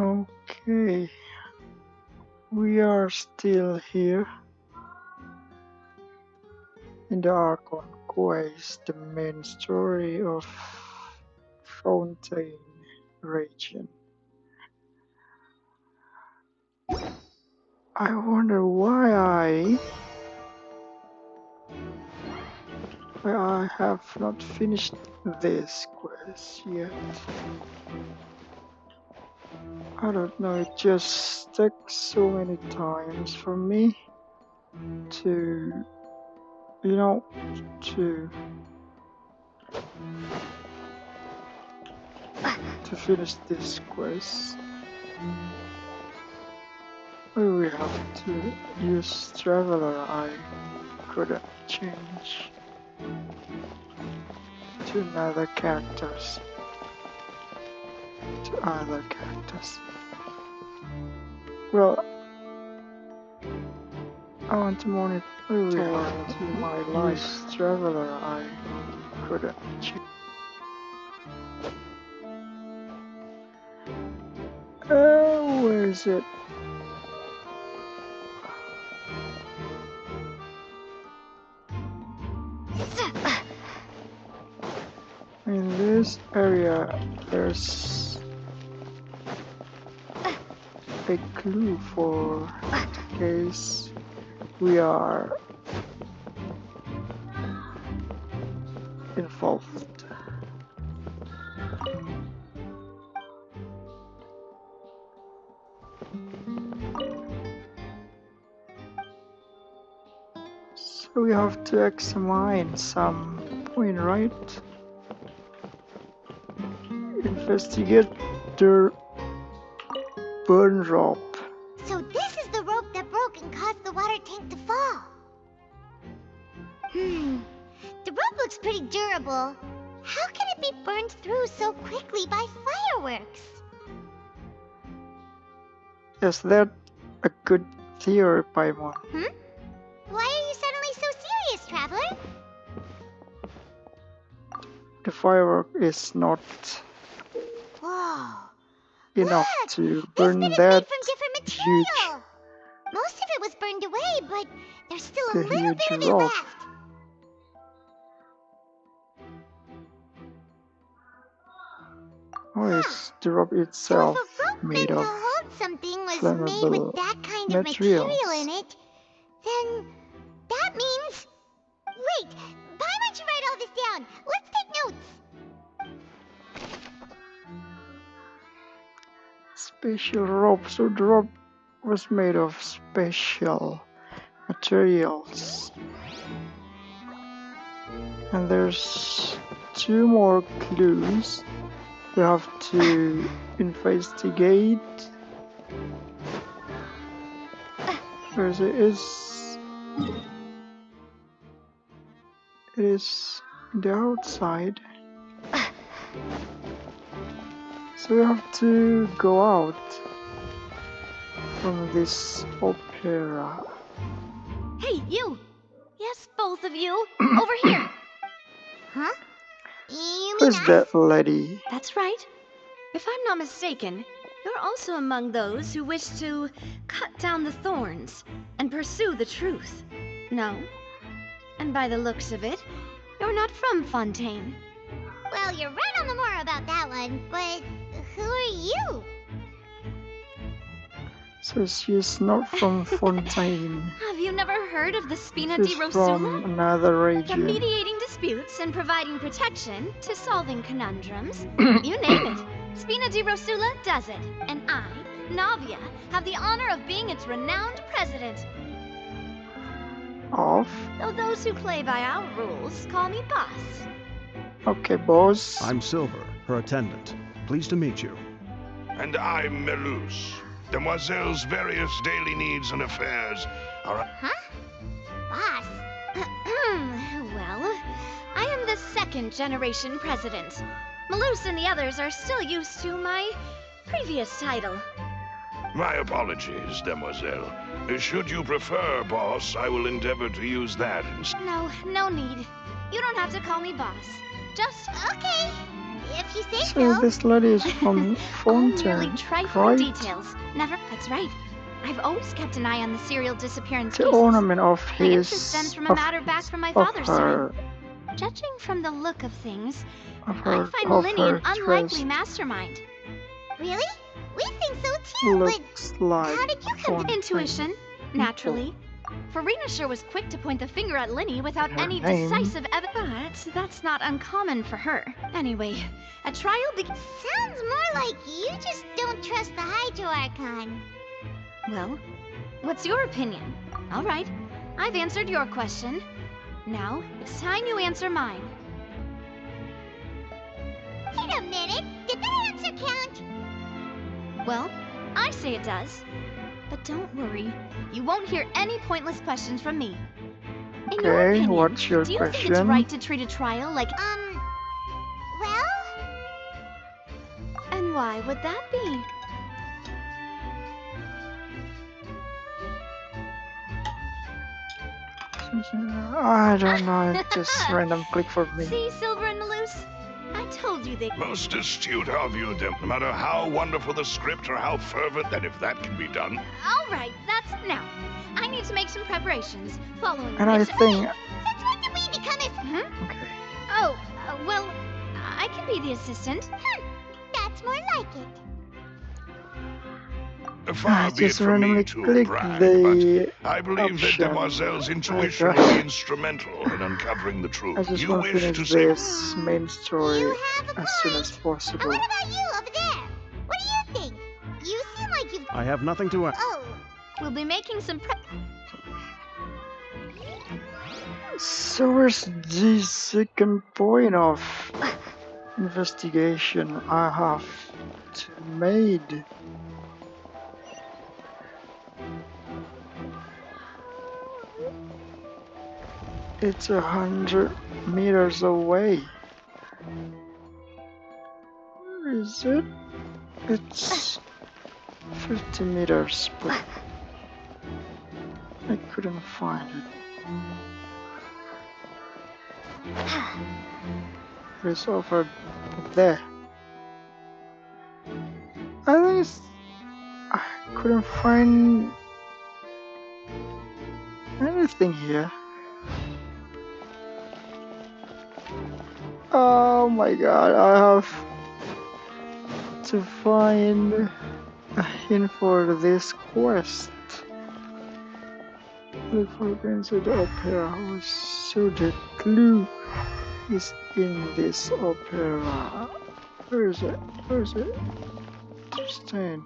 Okay, we are still here in the Archon Quest, the main story of Fontain Region. I wonder why I have not finished this quest yet. I don't know, it just takes so many times for me to, to finish this quest. We have to use Traveler. I couldn't change to another characters. To other characters. Well, I want to monitor to my life. Traveler. I couldn't change. Oh, where is it? In this area, there's a clue for the case we are involved. So we have to examine some point, right? Investigate the burn rope. So this is the rope that broke and caused the water tank to fall. The rope looks pretty durable. How can it be burned through so quickly by fireworks? Is that a good theory, Paimon? Why are you suddenly so serious, Traveler? The firework is not Whoa. enough Look, to there's burn been that made from different huge, material. Most of it was burned away, but there's still a the little huge bit of it rope. left. Or is the rope So if itself a rope made meant of to hold something was made flammable with that kind of material materials? in it, then that means... Wait, why don't you write all this down? Let's take notes. Special rope. So the rope was made of special materials. And there's two more clues we have to investigate. Where it is? It is the outside. So we have to go out from this opera. Hey, you! Yes, both of you! Over here! Huh? You mean Who's us? that lady? That's right. If I'm not mistaken, you're also among those who wish to cut down the thorns and pursue the truth. No? And by the looks of it, you're not from Fontaine. Well, you're right on the more about that one, but who are you? So she's not from Fontaine. Have you never heard of the Spina She's di from Rosula? another From region. mediating disputes and providing protection to solving conundrums. You name it. Spina di Rosula does it. And I, Navia, have the honor of being its renowned president. Off. Though those who play by our rules call me boss. Okay, boss. I'm Silver, her attendant. Pleased to meet you. And I'm Melus. Demoiselle's various daily needs and affairs are... Huh? Boss? Well, I am the second generation president. Malus and the others are still used to my previous title. My apologies, Demoiselle. Should you prefer, boss, I will endeavor to use that instead. No need. You don't have to call me boss. Just Okay, if you say So this lady is from All merely Fontain, trifling right? details. Never. That's right. I've always kept an eye on the serial disappearance The cases. ornament of My interest stems his from a matter back from my of father's her side. Judging from the look of things, of I her find of Linny an her unlikely dress mastermind. Really? We think so too, looks like how did you come to Fontaine. Intuition, naturally. Farina sure was quick to point the finger at Linny without Her any name? decisive evidence. But that's not uncommon for her. Anyway, a trial Sounds more like you just don't trust the Hydro Archon. Well, what's your opinion? All right, I've answered your question. Now, it's time you answer mine. Wait a minute, did that answer count? Well, I say it does. But don't worry, you won't hear any pointless questions from me. In your Okay, opinion, what's your do you think it's question? right to treat a trial like... Well? And why would that be? I don't know, it just random click for me. See, Silver and Malus? I told you they... Most astute of you, no matter how wonderful the script or how fervent, that if that can be done. All right, that's now. I need to make some preparations. Following And I which... think Since when did we become Hmm? okay. Oh, well, I can be the assistant. That's more like it. Far I be it just from me randomly to click brag, the but I believe that option. Demoiselle's intuition Okay. will be instrumental in uncovering the truth. I just You want to wish to finish say this main story You have a as soon as point. And possible. what about you over there? What do you think? You seem like you've... I have nothing to add. Oh, We'll be making some prep... So where's the second point of investigation I have to made? It's 100 meters away. Where is it? It's 50 meters, but I couldn't find it. It's over there. I think it's... I couldn't find anything here. Oh my god, I have to find a hint for this quest. Look for Prince of the Opera House. So the clue is in this opera. Where is it? Where is it? Interesting.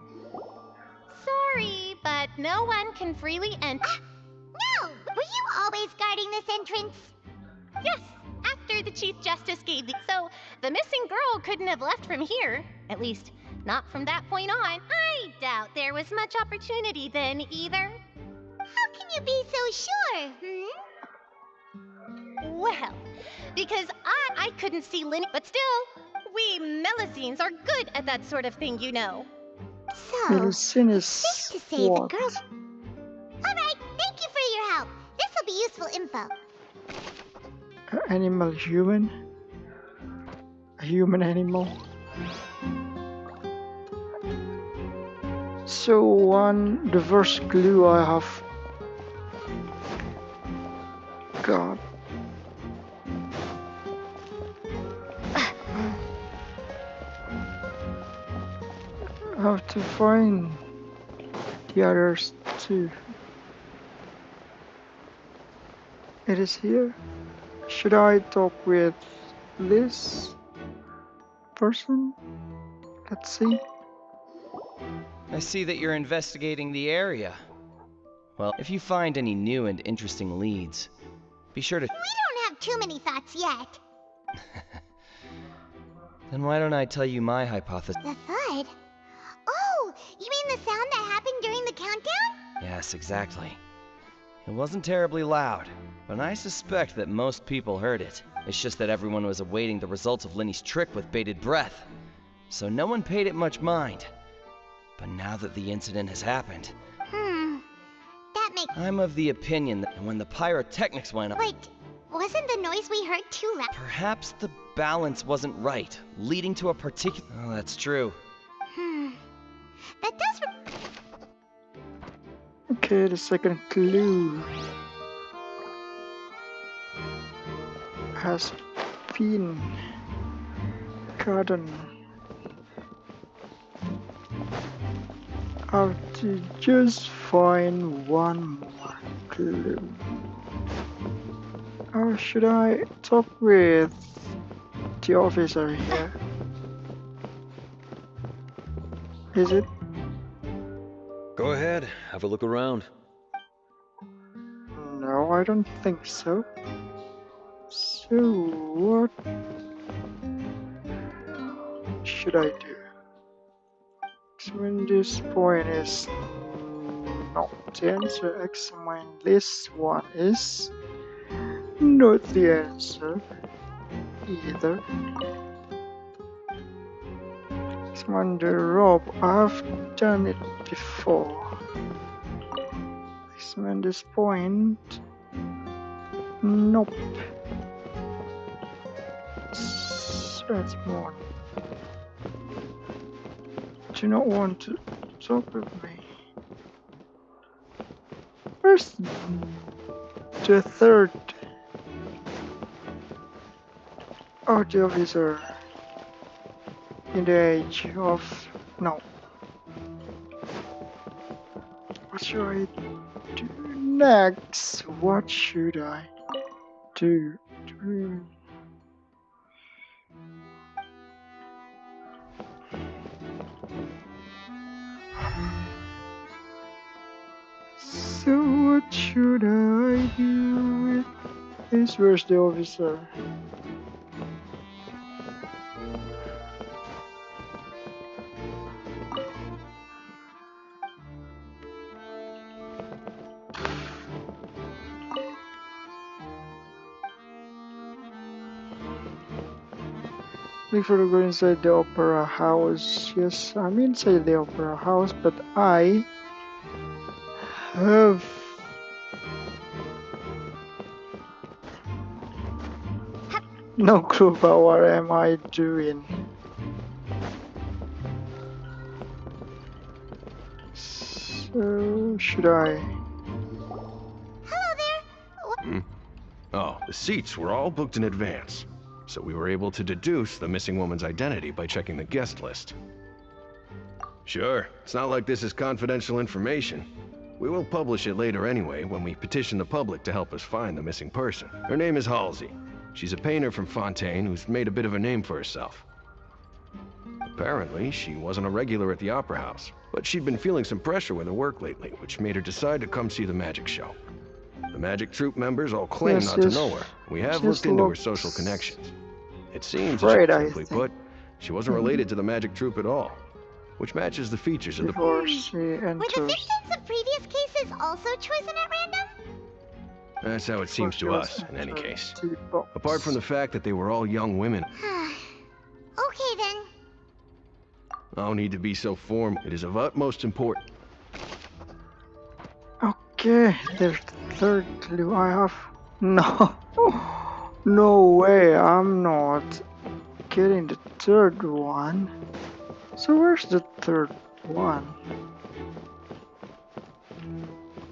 sorry, but no one can freely enter. No! Were you always guarding this entrance? Yes, after the Chief Justice gave the... So, the missing girl couldn't have left from here. At least, not from that point on. I doubt there was much opportunity then, either. How can you be so sure, Well, because I couldn't see Linny, but still, we Melusines are good at that sort of thing, you know. So, Melusine is safe to say the what? girl... Alright, thank you for your help. This will be useful info. Animal human? A human animal? So the first clue I have got. I have to find the others too. It is here. Should I talk with this person? Let's see. I see that you're investigating the area. Well, if you find any new and interesting leads, be sure to... We don't have too many thoughts yet. Then why don't I tell you my hypothesis? The thud? Oh, you mean the sound that happened during the countdown? Yes, exactly. It wasn't terribly loud, but I suspect that most people heard it. It's just that everyone was awaiting the results of Linny's trick with bated breath, so no one paid it much mind. But now that the incident has happened, That makes... I'm of the opinion that when the pyrotechnics went off... Wait, Wasn't the noise we heard too loud? Perhaps the balance wasn't right, leading to a particular... Oh, that's true. That does... Okay, the second clue has been gotten. I have to just find one more clue. Or should I talk with the officer here? Is it? Go ahead, have a look around. No, I don't think so. So, what should I do? Examine this point is not the answer. Examine this one is not the answer either. Examine the rope. I've done it before. Examine this point. Nope. That's more. Do not want to talk with me. Where's the third? Oh, the officer. In the age of... No. What should I do next? What should I do? So what should I do with this? Where's the officer? Before I go inside the opera house, yes, I'm inside the opera house, but I have no clue about what am I doing. So, should I? Hello there! Oh, the seats were all booked in advance, so we were able to deduce the missing woman's identity by checking the guest list. Sure, it's not like this is confidential information. We will publish it later anyway when we petition the public to help us find the missing person. Her name is Halsey. She's a painter from Fontaine who's made a bit of a name for herself. Apparently, she wasn't a regular at the Opera House, but she'd been feeling some pressure with her work lately, which made her decide to come see the magic show. The magic troupe members all claim not to know her. We have looked into her social connections. It seems, simply put, she wasn't related to the magic troupe at all, which matches the features of the... Were the victims of previous cases also chosen at random? That's how it seems to us, in any case. Apart from the fact that they were all young women. Okay then. No need to be so formal. It is of utmost importance. Okay, the third clue I have. No. No way, I'm not getting the third one. So where's the third one?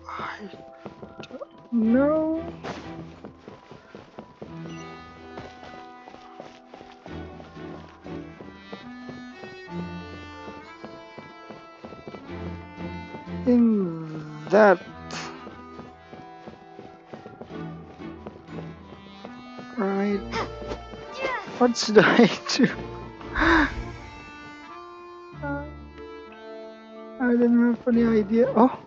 I don't know. In that right, what should I do? I don't have any idea. Oh,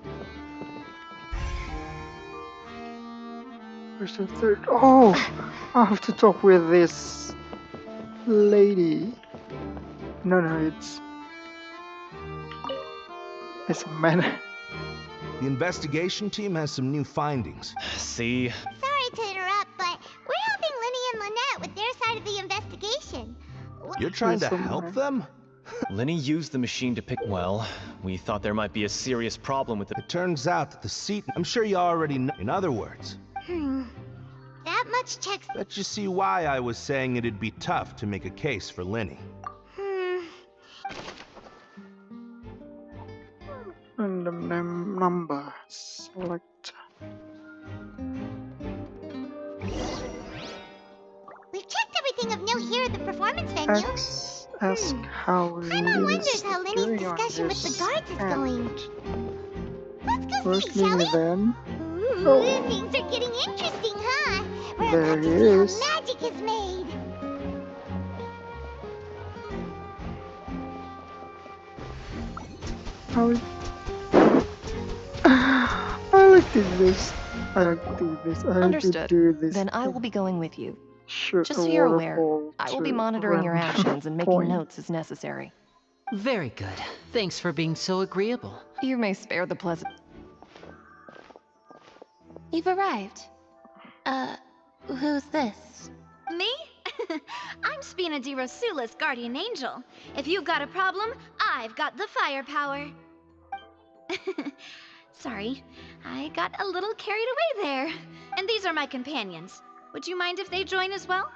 where's the third? Oh, I have to talk with this lady. No, it's a man. The investigation team has some new findings. See? Sorry to interrupt, but we're helping Linny and Lynette with their side of the investigation. You're trying to help them? Linny used the machine to pick... Well, we thought there might be a serious problem with the... It turns out that the seat... I'm sure you already know. In other words... That much checks. Bet you see why I was saying it'd be tough to make a case for Lenny. Random name number. Select. We've checked everything of note here at the performance venue. Ask how Paimon wonders Lily's how Lenny's doing on discussion with the this guards is going. end. Let's go Where's see, shall Lily we? then? Ooh, Oh. things are getting interesting, huh? We're There about he to see is. how magic is made. I like to do this. I like to do this. I like to Understood. do this. Then I will be going with you. Shoot Just a so you're aware, waterfall I will be to monitoring your random actions and making point. notes as necessary. Very good. Thanks for being so agreeable. You may spare the pleasant. You've arrived. Who's this? Me? I'm Spina di Rosula's guardian angel. If you've got a problem, I've got the firepower. Sorry, I got a little carried away there. And these are my companions. Would you mind if they join as well?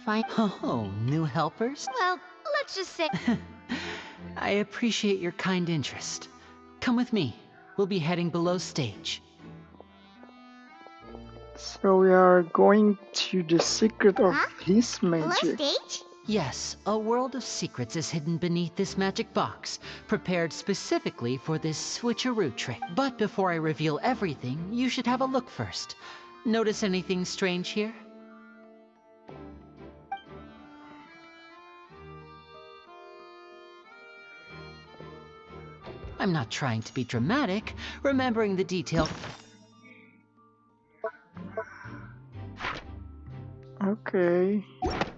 Fine. Oh, new helpers? Well, let's just say... I appreciate your kind interest. Come with me. We'll be heading below stage. So we are going to the secret of his Below magic. stage? Yes, a world of secrets is hidden beneath this magic box, prepared specifically for this switcheroo trick. But before I reveal everything, you should have a look first. Notice anything strange here? I'm not trying to be dramatic, remembering the detail. Okay.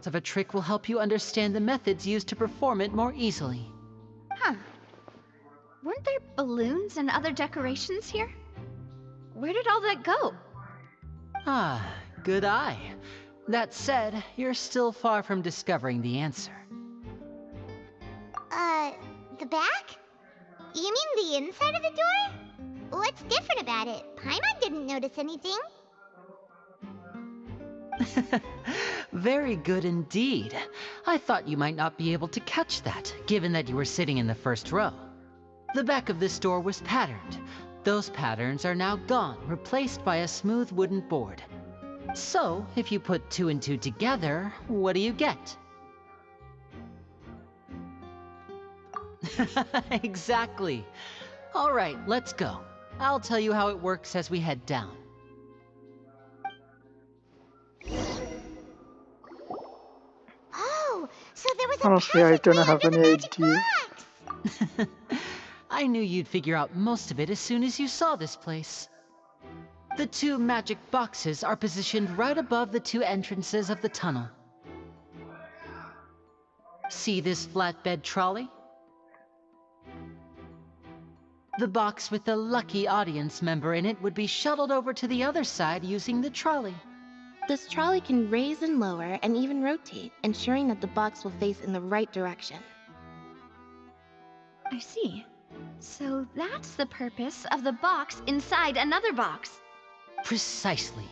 Of a trick will help you understand the methods used to perform it more easily. Huh. Weren't there balloons and other decorations here? Where did all that go? Ah, good eye. That said, you're still far from discovering the answer. The back? You mean the inside of the door? What's different about it? Paimon didn't notice anything. Very good indeed. I thought you might not be able to catch that, given that you were sitting in the first row. The back of this door was patterned. Those patterns are now gone, replaced by a smooth wooden board. So, if you put 2 and 2 together, what do you get? Exactly. All right, let's go. I'll tell you how it works as we head down. Oh, so there was a Honestly, I don't passageway have under the any magic idea. box. I knew you'd figure out most of it as soon as you saw this place. The 2 magic boxes are positioned right above the 2 entrances of the tunnel. See this flatbed trolley? The box with the lucky audience member in it would be shuttled over to the other side using the trolley. This trolley can raise and lower and even rotate, ensuring that the box will face in the right direction. I see. So that's the purpose of the box inside another box. Precisely.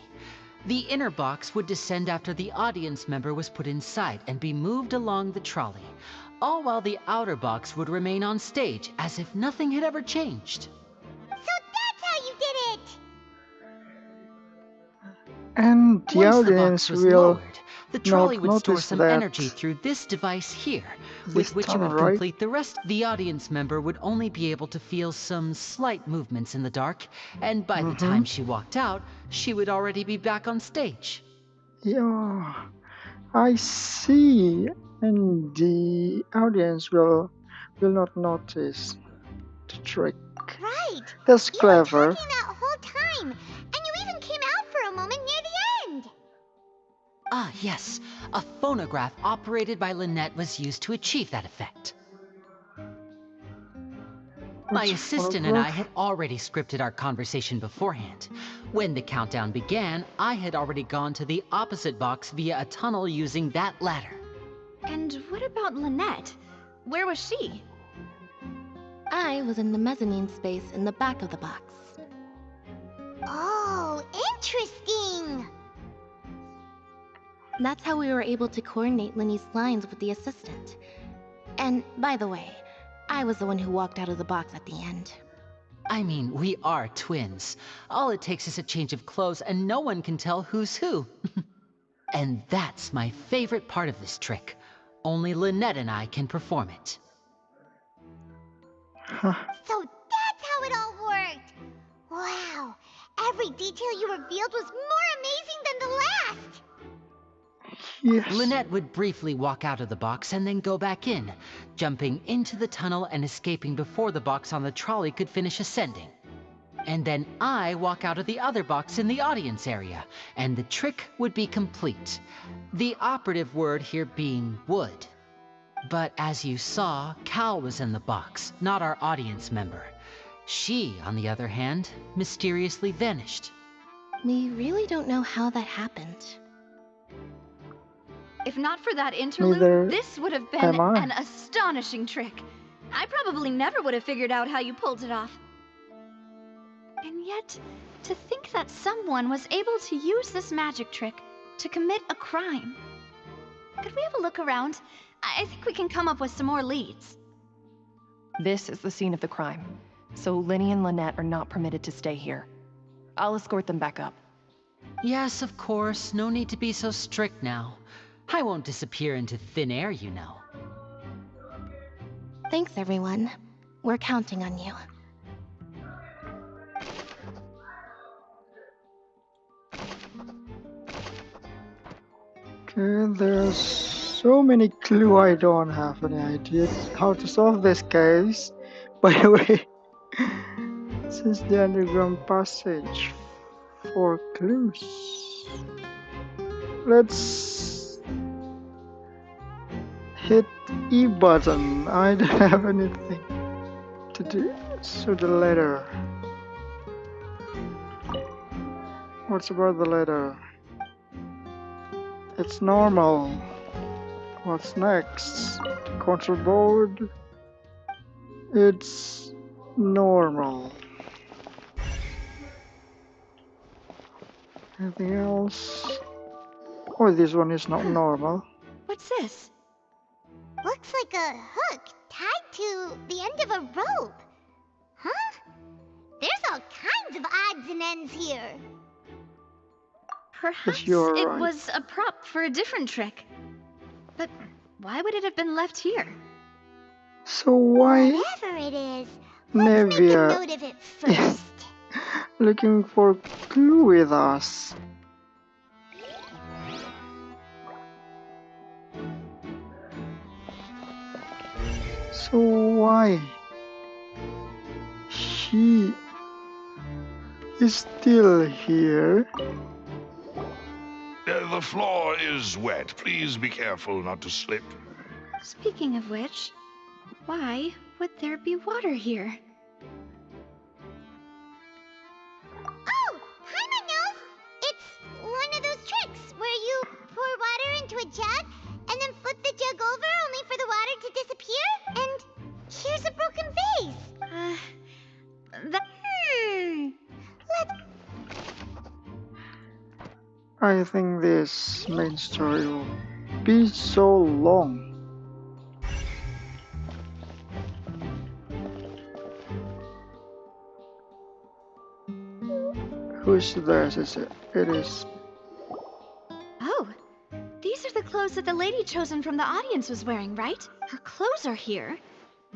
The inner box would descend after the audience member was put inside and be moved along the trolley, all while the outer box would remain on stage as if nothing had ever changed. So that's how you did it! And the Once the audience box was will lowered, the trolley not would store notice some that energy through this device here, this with which it tunnel, would right? complete the rest. The audience member would only be able to feel some slight movements in the dark, and by the time she walked out, she would already be back on stage. Yeah, I see. And the audience will not notice the trick. Right! That's You were clever. talking that whole time, and you even came out for a moment near the end! Ah, yes. A phonograph operated by Lynette was used to achieve that effect. My What's a assistant and I phonograph? had already scripted our conversation beforehand. When the countdown began, I had already gone to the opposite box via a tunnel using that ladder. And what about Lynette? Where was she? I was in the mezzanine space in the back of the box. Oh, interesting! That's how we were able to coordinate Linny's lines with the assistant. And, by the way, I was the one who walked out of the box at the end. I mean, we are twins. All it takes is a change of clothes and no one can tell who's who. And that's my favorite part of this trick. Only Lynette and I can perform it. So that's how it all worked! Wow! Every detail you revealed was more amazing than the last! Yes. Lynette would briefly walk out of the box and then go back in, jumping into the tunnel and escaping before the box on the trolley could finish ascending. And then I walk out of the other box in the audience area, and the trick would be complete. The operative word here being would. But as you saw, Cal was in the box, not our audience member. She, on the other hand, mysteriously vanished. We really don't know how that happened. If not for that interlude, Neither this would have been am I. an astonishing trick. I probably never would have figured out how you pulled it off. And yet, to think that someone was able to use this magic trick to commit a crime. Could we have a look around? I think we can come up with some more leads. This is the scene of the crime, so Linny and Lynette are not permitted to stay here. I'll escort them back up. Yes, of course, no need to be so strict now. I won't disappear into thin air, you know. Thanks, everyone. We're counting on you. Okay, there's so many clues I don't have any idea how to solve this case. By the way, this is the underground passage. 4 clues. Let's hit E button. I don't have anything to do. So the letter. What's about the letter? It's normal. What's next? The control board. It's normal. Anything else? Oh, this one is not normal. What's this? Looks like a hook tied to the end of a rope. Huh? There's all kinds of odds and ends here. Perhaps you're it right. was a prop for a different trick. But why would it have been left here? So why Whatever it is, let's make a Nevia note of it first. looking for clue with us? So why she is still here? The floor is wet. Please be careful not to slip. Speaking of which, why would there be water here? Oh, Paimon knows! It's one of those tricks where you pour water into a jug and then flip the jug over only for the water to disappear. And here's a broken vase. Let's... I think this main story will be so long. Whose dress is it? It is. Oh, these are the clothes that the lady chosen from the audience was wearing, right? Her clothes are here,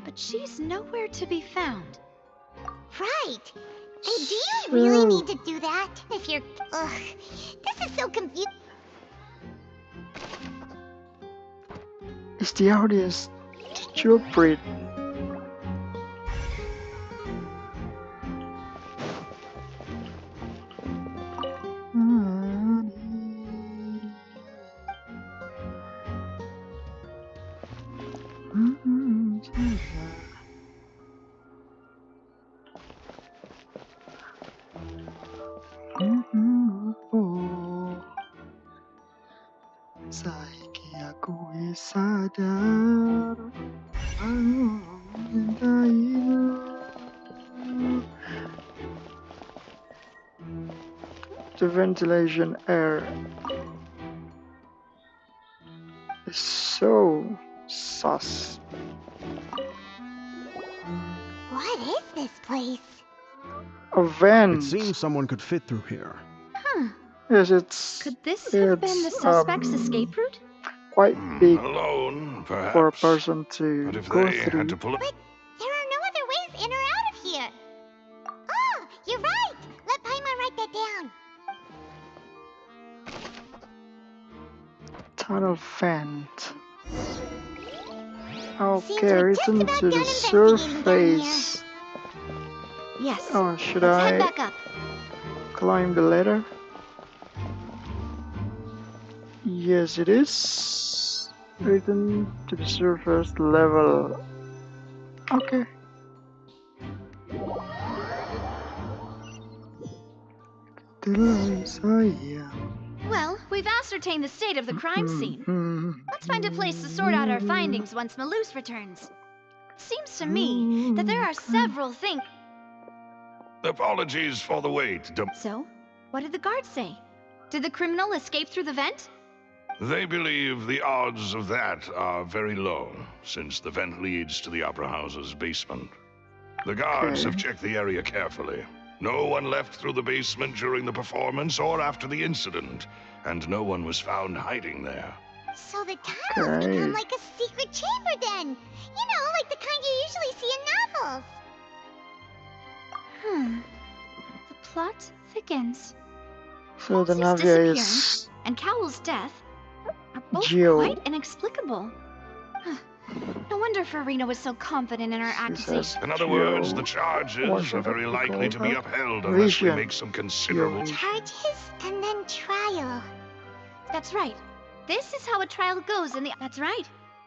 but she's nowhere to be found. Right. And do you really need to do that? If you're... Ugh. This is so confusing. Is the audience stupid? Saiki aku sadar aku mencintaimu. The ventilation air. is so sus. What is this place? A vent. It seems someone could fit through here. Huh. Yes, it's. Could this have been the suspect's escape route? Quite big Alone, perhaps. for a person to But if go they through. had to pull it. But there are no other ways in or out of here. Oh, you're right. Let Paimon write that down. Tunnel vent. Okay, we're just return about to done the investigating down surface. Yes. Oh, should Let's I head back up. climb the ladder? Yes, it is. Return to the surface level. Okay. Well, we've ascertained the state of the crime scene. Let's find a place to sort out our findings once Malus returns. Seems to me that there are several things. Apologies for the wait. So, what did the guards say? Did the criminal escape through the vent? They believe the odds of that are very low, since the vent leads to the Opera House's basement. The guards have checked the area carefully. No one left through the basement during the performance or after the incident, and no one was found hiding there. So the tunnels become like a secret chamber then. You know, like the kind you usually see in novels. The plot thickens. So the Malus' Navia is disappearance and Cowell's death are both Geo. quite inexplicable. No wonder Farina was so confident in her accusation. In other words, the charges are very likely to be upheld unless we make some considerable... Charges and then trial. That's right. This is how a trial goes in the... That's right.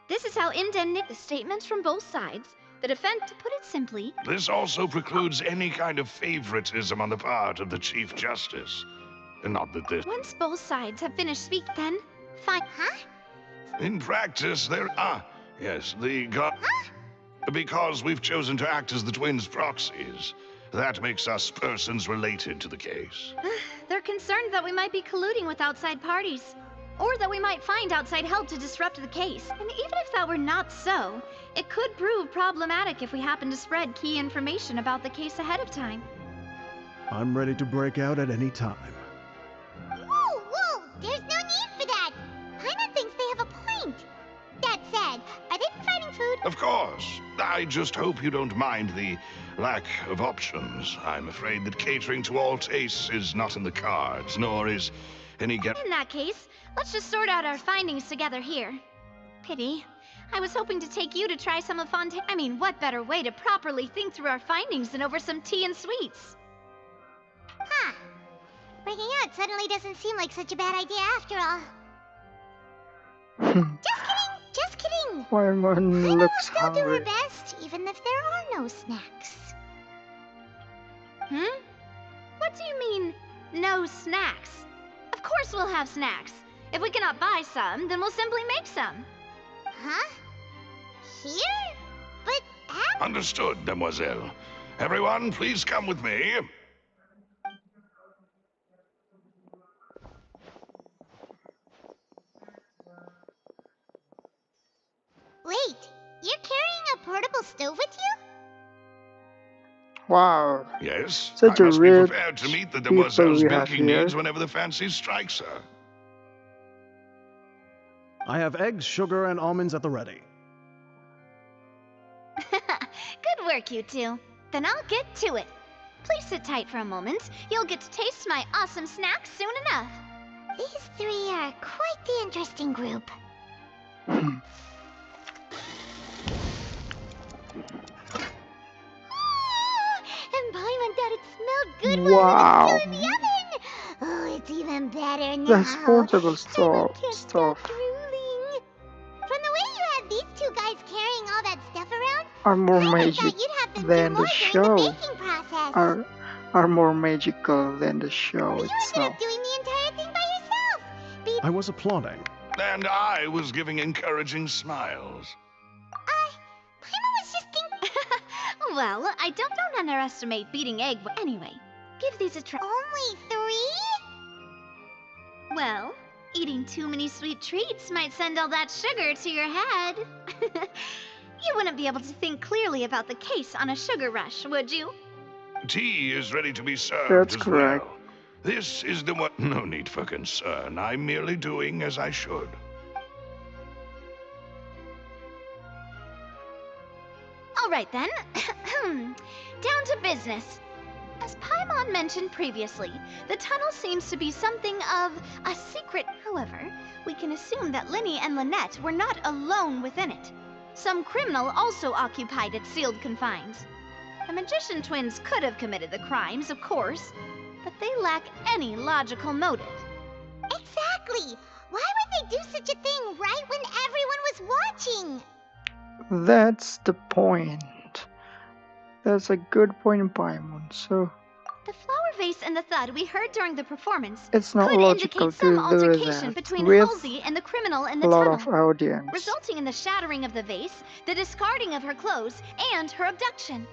This is how indemnity... The statements from both sides. The defense, to put it simply... This also precludes any kind of favoritism on the part of the Chief Justice. Not that this... Once both sides have finished speaking, then... Fine. Huh? In practice, there are... Yes, the God... Huh? Because we've chosen to act as the twins' proxies. That makes us persons related to the case. They're concerned that we might be colluding with outside parties. Or that we might find outside help to disrupt the case. And even if that were not so, it could prove problematic if we happen to spread key information about the case ahead of time. I'm ready to break out at any time. Whoa, whoa! There's no need for that! Paimon thinks they have a point. That said, are they providing food? Of course. I just hope you don't mind the lack of options. I'm afraid that catering to all tastes is not in the cards, nor is any In that case, let's just sort out our findings together here. Pity. I was hoping to take you to try some of Fontain... I mean, what better way to properly think through our findings than over some tea and sweets? Huh. Breaking out suddenly doesn't seem like such a bad idea after all. Just kidding! Just kidding! Paimon Paimon will looks still do her hungry. best, even if there are no snacks. What do you mean, no snacks? Of course we'll have snacks. If we cannot buy some, then we'll simply make some. Huh? Here? But how? Understood, Demoiselle. Everyone, please come with me. Wait, you're carrying a portable stove with you? Wow. Yes, Such I a must be rich prepared to meet the people Demoiselle's we have baking here. needs whenever the fancy strikes her. I have eggs, sugar, and almonds at the ready. Good work, you two. Then I'll get to it. Please sit tight for a moment. You'll get to taste my awesome snacks soon enough. These three are quite the interesting group. And Paimon thought it smelled good Wow. while it was still in the oven. Oh, it's even better now. That's portable Paimon can't stuff. stop drooling. From the way you had these two guys carrying all that stuff around, Are more Paimon magic thought you'd have them do than more the during show. the baking process. Are more magical than the show But you ended itself. up doing the entire thing by yourself. I was applauding. And I was giving encouraging smiles. Paimon was just thinking. Well, I don't underestimate beating egg. Anyway, give these a try. Only 3? Well, Eating too many sweet treats might send all that sugar to your head. You wouldn't be able to think clearly about the case on a sugar rush, would you? Tea is ready to be served That's as correct. well. This is the one. No need for concern. I'm merely doing as I should. All right then. Down to business. As Paimon mentioned previously, the tunnel seems to be something of a secret. However, we can assume that Linny and Lynette were not alone within it. Some criminal also occupied its sealed confines. The magician twins could have committed the crimes, of course, but they lack any logical motive. Exactly! Why would they do such a thing right when everyone was watching? That's the point. That's a good point, Paimon. So The flower vase and the thud we heard during the performance it's not could logical indicate some to do altercation that between with Halsey and the criminal in the a lot tunnel, of audience. resulting in the shattering of the vase, the discarding of her clothes, and her abduction.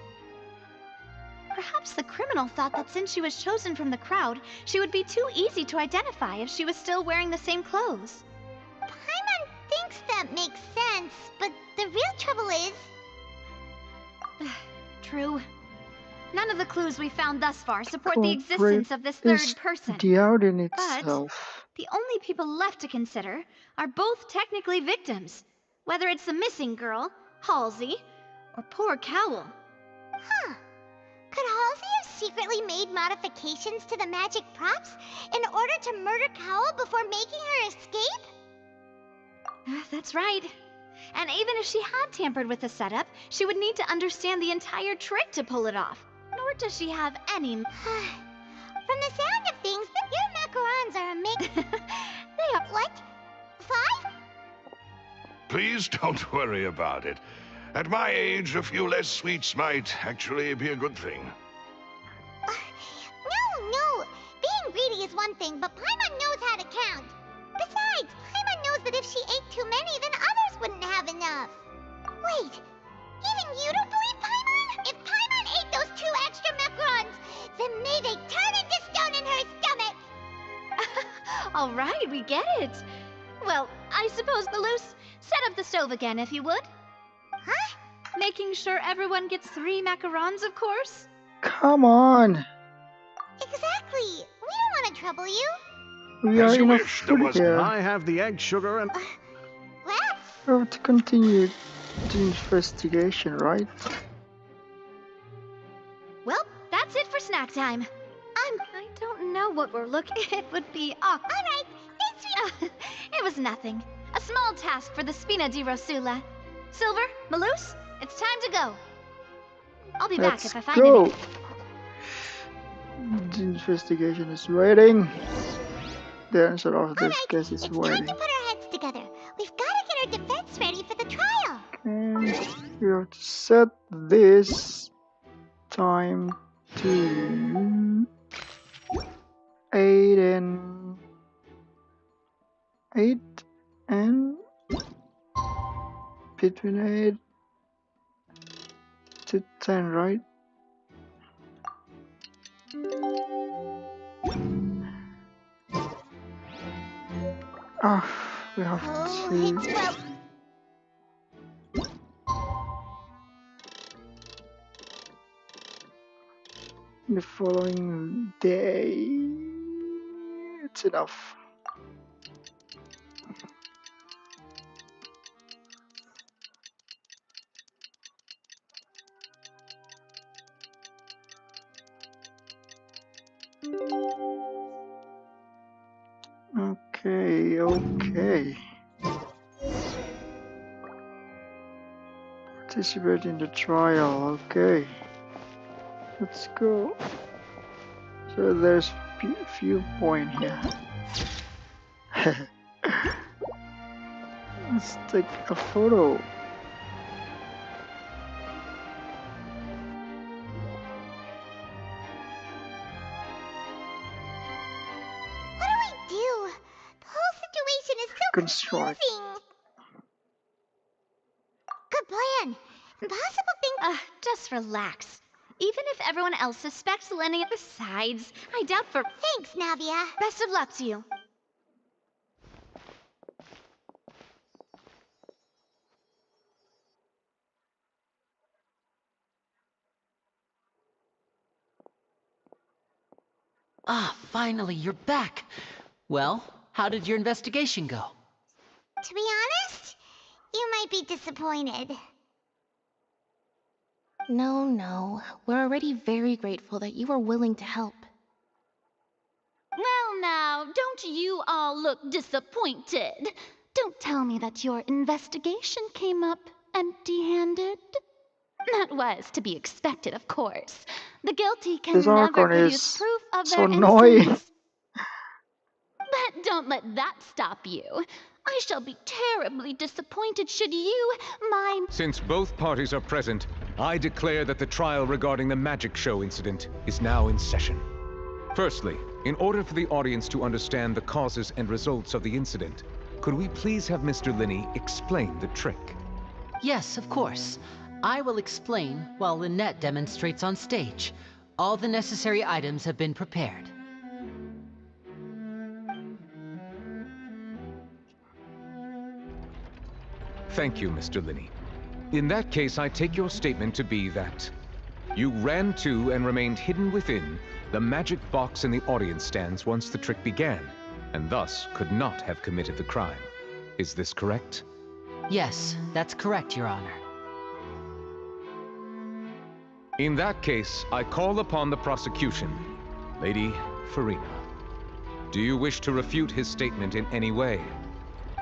Perhaps the criminal thought that since she was chosen from the crowd, she would be too easy to identify if she was still wearing the same clothes. Paimon thinks that makes sense, but the real trouble is... True. None of the clues we found thus far support the Culprit existence of this third is person. the audience But itself. the only people left to consider are both technically victims, whether it's the missing girl, Halsey, or poor Cowl. Huh. Could Halsey have secretly made modifications to the magic props in order to murder Cowl before making her escape? That's right. And even if she had tampered with the setup, she would need to understand the entire trick to pull it off. Nor does she have any... From the sound of things, your macarons are a mix... They are... What? 5? Please don't worry about it. At my age, a few less sweets might actually be a good thing. No. Being greedy is one thing, but Paimon knows how to count. Besides, Paimon knows that if she ate too many, then others wouldn't have enough. Wait, even you don't believe Paimon? If Paimon ate those 2 extra macarons, then may they turn into stone in her stomach! All right, we get it. Well, I suppose, Malus, set up the stove again, if you would. Huh? Making sure everyone gets 3 macarons, of course. Come on! Exactly. We don't want to trouble you. We are As you in a wish, there food was- here. I have the egg, sugar, and... What? We have to continue the investigation, right? Well, that's it for snack time. I don't know what we're looking... It would be awkward. All right. Thanks, It was nothing. A small task for the Spina di Rosula. Silver, Malus, it's time to go. I'll be back Let's if I find go! anything. The investigation is waiting. The answer of this Alright, case is it's waiting. time to put our heads together. We've got to get our defense ready for the trial. And we have to set this time to 8 and between 8 to 10, right? We have Oh, to... it's well. The following day. It's enough. Okay. Participate in the trial, okay. Let's go. So there's few points here. Let's take a photo. What do we do? The whole situation is so Construct. confusing. Good plan. Impossible thing. Just relax. Even if everyone else suspects Lenny, besides, I doubt for... Thanks, Navia. Best of luck to you. Ah, finally, you're back. Well, how did your investigation go? To be honest, you might be disappointed. No. We're already very grateful that you were willing to help. Well now, don't you all look disappointed. Don't tell me that your investigation came up empty-handed. That was to be expected, of course. The guilty can This never Archon produce is proof of so their annoying. innocence. But don't let that stop you. I shall be terribly disappointed should you, my... Since both parties are present, I declare that the trial regarding the magic show incident is now in session. Firstly, in order for the audience to understand the causes and results of the incident, could we please have Mr. Linney explain the trick? Yes, of course. I will explain while Lynette demonstrates on stage. All the necessary items have been prepared. Thank you, Mr. Linney. In that case, I take your statement to be that you ran to and remained hidden within the magic box in the audience stands once the trick began, and thus could not have committed the crime. Is this correct? Yes, that's correct, Your Honor. In that case, I call upon the prosecution. Lady Farina, do you wish to refute his statement in any way?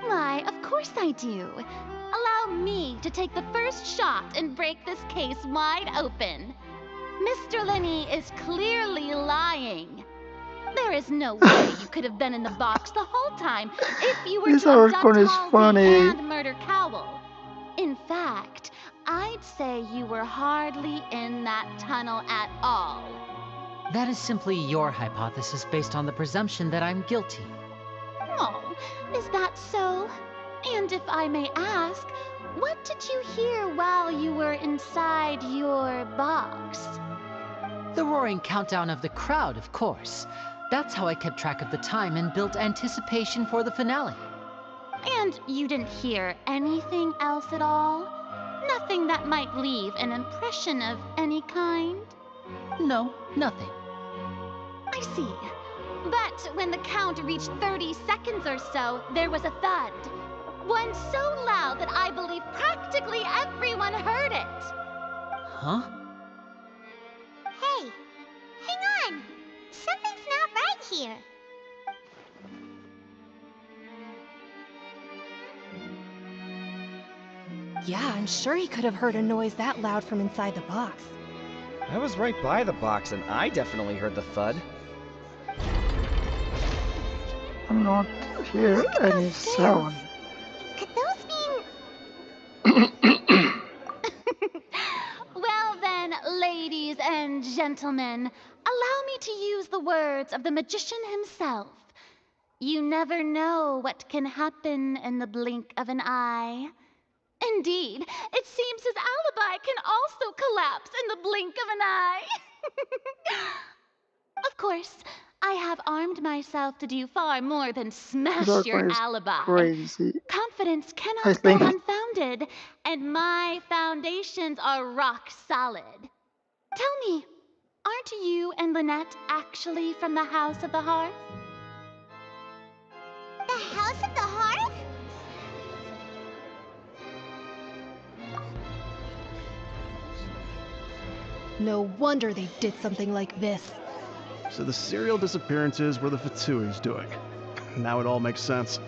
Why, of course I do. Allow me to take the first shot and break this case wide open. Mr. Linney is clearly lying. There is no way you could have been in the box the whole time if you were This to abduct Archon is Halsey funny. and murder Cowell. In fact, I'd say you were hardly in that tunnel at all. That is simply your hypothesis based on the presumption that I'm guilty. Oh, is that so? And if I may ask, what did you hear while you were inside your box? The roaring countdown of the crowd, of course. That's how I kept track of the time and built anticipation for the finale. And you didn't hear anything else at all? Nothing that might leave an impression of any kind? No, nothing. I see. But when the count reached 30 seconds or so, there was a thud. One so loud that I believe practically everyone heard it. Huh? Hey, hang on. Something's not right here. Yeah, I'm sure he could have heard a noise that loud from inside the box. I was right by the box, and I definitely heard the thud. I'm not hear any sound. Could those mean... Well then, ladies and gentlemen, allow me to use the words of the magician himself. You never know what can happen in the blink of an eye. Indeed, it seems his alibi can also collapse in the blink of an eye. Of course, I have armed myself to do far more than smash This your Archon is alibi. crazy. Confidence I cannot think- go unfounded, and my foundations are rock solid. Tell me, aren't you and Lynette actually from the House of the Hearth? The House of the Hearth? No wonder they did something like this. So the serial disappearances were the Fatui's doing. Now it all makes sense.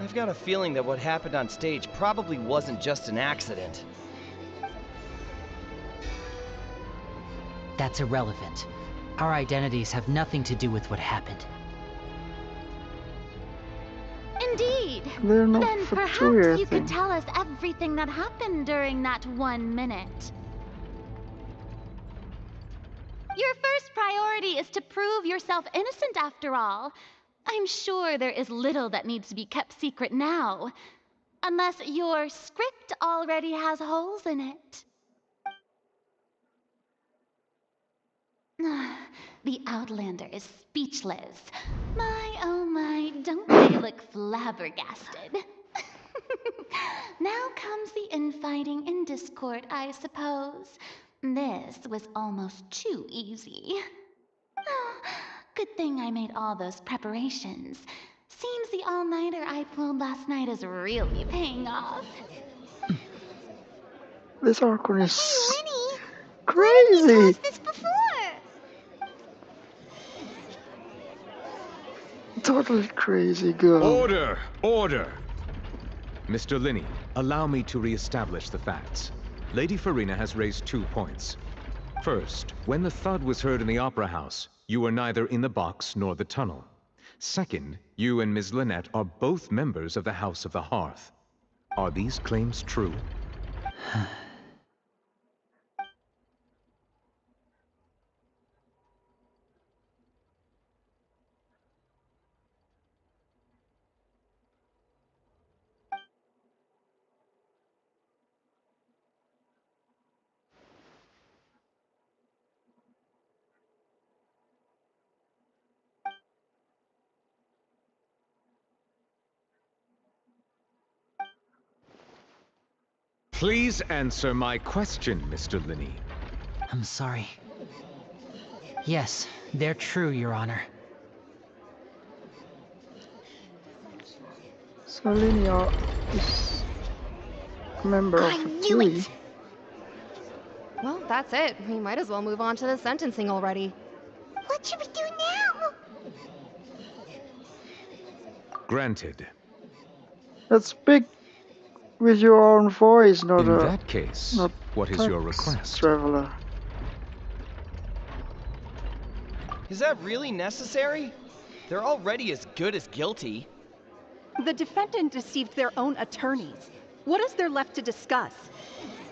I've got a feeling that what happened on stage probably wasn't just an accident. That's irrelevant. Our identities have nothing to do with what happened. Indeed. They're not Then perhaps Fatui, I you could think. tell us everything that happened during that 1 minute. Your first priority is to prove yourself innocent after all. I'm sure there is little that needs to be kept secret now. Unless your script already has holes in it. The Outlander is speechless. My, oh my, don't they look flabbergasted? Now comes the infighting and discord, I suppose. This was almost too easy. good thing I made all those preparations. Seems the all-nighter I pulled last night is really paying off. This Archon is Hey, Lenny! crazy! Why didn't you tell us this before? Totally crazy girl. Order! Order! Mr. Linney, allow me to re-establish the facts. Lady Farina has raised 2 points. First, when the thud was heard in the Opera House, you were neither in the box nor the tunnel. Second, you and Ms. Lynette are both members of the House of the Hearth. Are these claims true? Please answer my question, Mr. Linney. I'm sorry. Yes, they're true, Your Honor. So Linnea is a member of the Tui. Well, that's it. We might as well move on to the sentencing already. What should we do now? Granted. Let's speak with your own voice, not In that case, what is your request? Traveler. Is that really necessary? They're already as good as guilty. The defendant deceived their own attorneys. What is there left to discuss?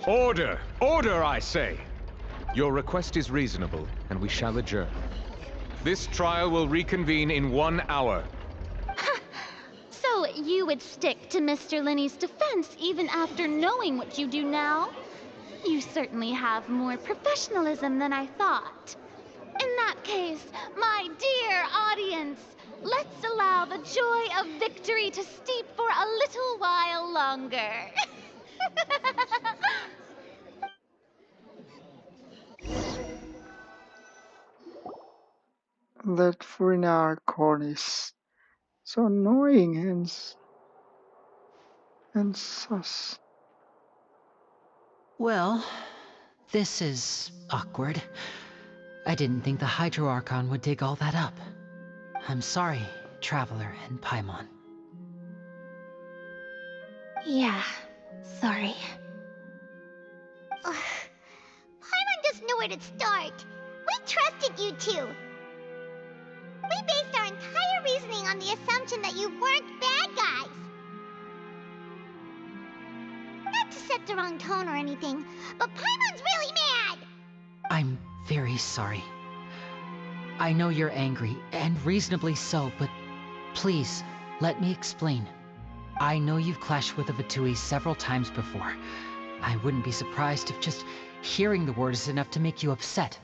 Order! Order, I say! Your request is reasonable, and we shall adjourn. This trial will reconvene in 1 hour. So you would stick to Mr. Linney's defense even after knowing what you do now? You certainly have more professionalism than I thought. In that case, my dear audience, let's allow the joy of victory to steep for a little while longer. That Farina Archon is so annoying and sus. Well, this is awkward. I didn't think the Hydro Archon would dig all that up. I'm sorry, Traveler and Paimon. Yeah, sorry. Paimon doesn't know where to start. We trusted you two. We based our entire reasoning on the assumption that you weren't bad guys. Not to set the wrong tone or anything, but Paimon's really mad! I'm very sorry. I know you're angry, and reasonably so, but please, let me explain. I know you've clashed with the Fatui several times before. I wouldn't be surprised if just hearing the word is enough to make you upset.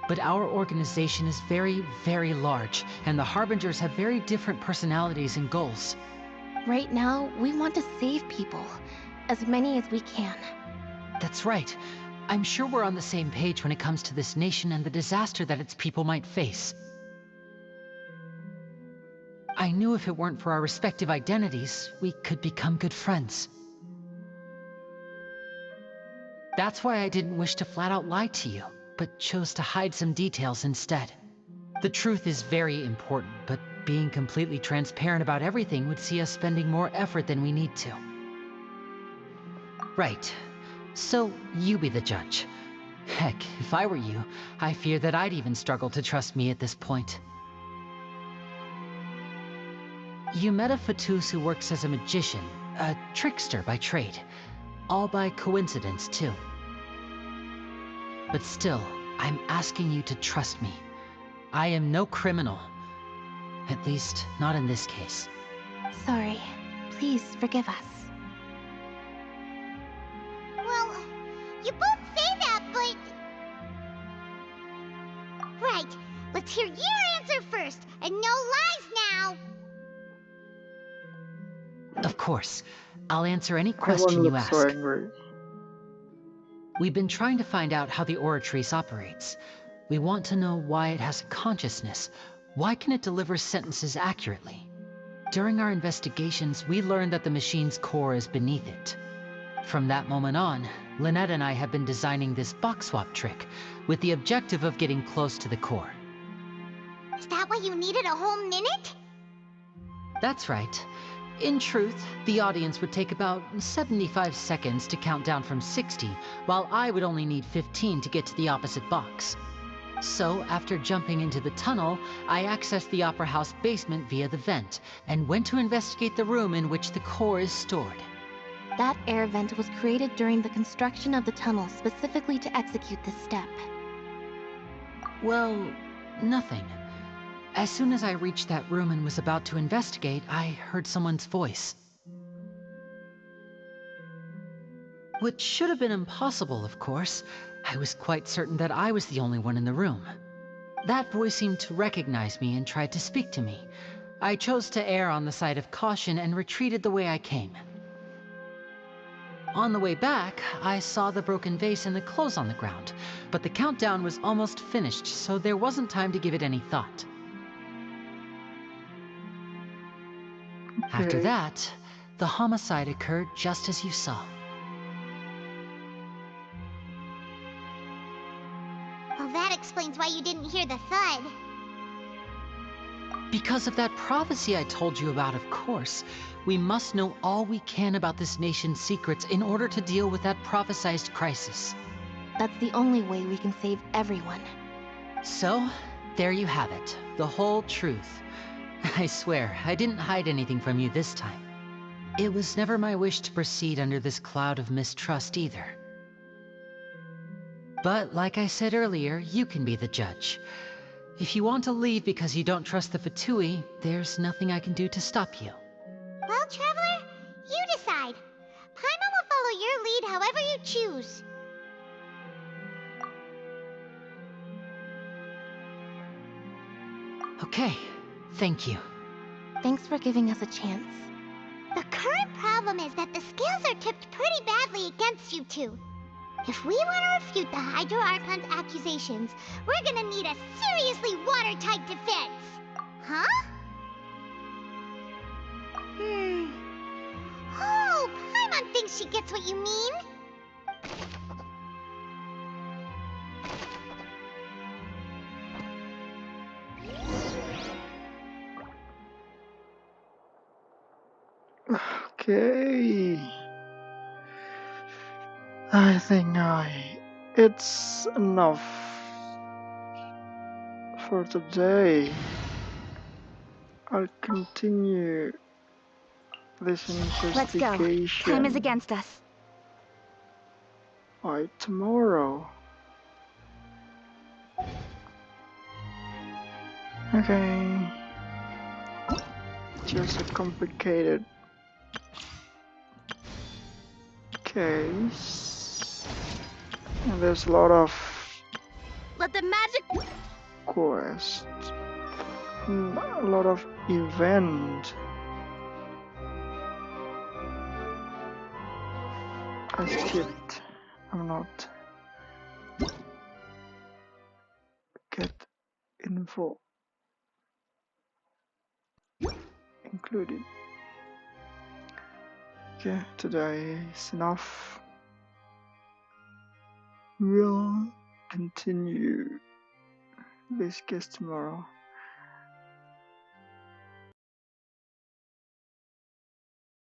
But our organization is very, very large, and the Harbingers have very different personalities and goals. Right now, we want to save people. As many as we can. That's right. I'm sure we're on the same page when it comes to this nation and the disaster that its people might face. I knew if it weren't for our respective identities, we could become good friends. That's why I didn't wish to flat out lie to you, but chose to hide some details instead. The truth is very important, but being completely transparent about everything would see us spending more effort than we need to. Right. So, you be the judge. Heck, if I were you, I fear that I'd even struggle to trust me at this point. You met a Fatus who works as a magician, a trickster by trade. All by coincidence, too. But still, I'm asking you to trust me. I am no criminal. At least, not in this case. Sorry. Please forgive us. Well, you both say that, but... Right. Let's hear your answer first, and no lies now! Of course. I'll answer any question you ask. So angry. We've been trying to find out how the Oratrice operates. We want to know why it has a consciousness, Why can it deliver sentences accurately? During our investigations, we learned that the machine's core is beneath it. From that moment on, Lynette and I have been designing this box swap trick with the objective of getting close to the core. Is that why you needed a whole minute? That's right. In truth, the audience would take about 75 seconds to count down from 60, while I would only need 15 to get to the opposite box. So, after jumping into the tunnel, I accessed the Opera House basement via the vent, and went to investigate the room in which the core is stored. That air vent was created during the construction of the tunnel specifically to execute this step. Well, nothing. As soon as I reached that room and was about to investigate, I heard someone's voice. Which should have been impossible, of course. I was quite certain that I was the only one in the room. That voice seemed to recognize me and tried to speak to me. I chose to err on the side of caution and retreated the way I came. On the way back, I saw the broken vase and the clothes on the ground, but the countdown was almost finished, so there wasn't time to give it any thought. After that, the homicide occurred just as you saw. Well, that explains why you didn't hear the thud. Because of that prophecy I told you about, of course. We must know all we can about this nation's secrets in order to deal with that prophesized crisis. That's the only way we can save everyone. So, there you have it. The whole truth. I swear, I didn't hide anything from you this time. It was never my wish to proceed under this cloud of mistrust either. But like I said earlier, you can be the judge. If you want to leave because you don't trust the Fatui, there's nothing I can do to stop you. Well, Traveler, you decide. Paimon will follow your lead however you choose. Okay, thank you. Thanks for giving us a chance. The current problem is that the scales are tipped pretty badly against you two. If we want to refute the Hydro Archon's accusations, we're gonna need a seriously watertight defense. Huh? Oh, Paimon thinks she gets what you mean. Okay. I think it's enough for today. I'll continue this investigation. Let's go. Time is against us. By tomorrow. Okay. Just a complicated case. And there's a lot of Let the magic quests. A lot of event. I skipped. I'm not. Get info included. Okay, today is enough. We'll continue this case tomorrow.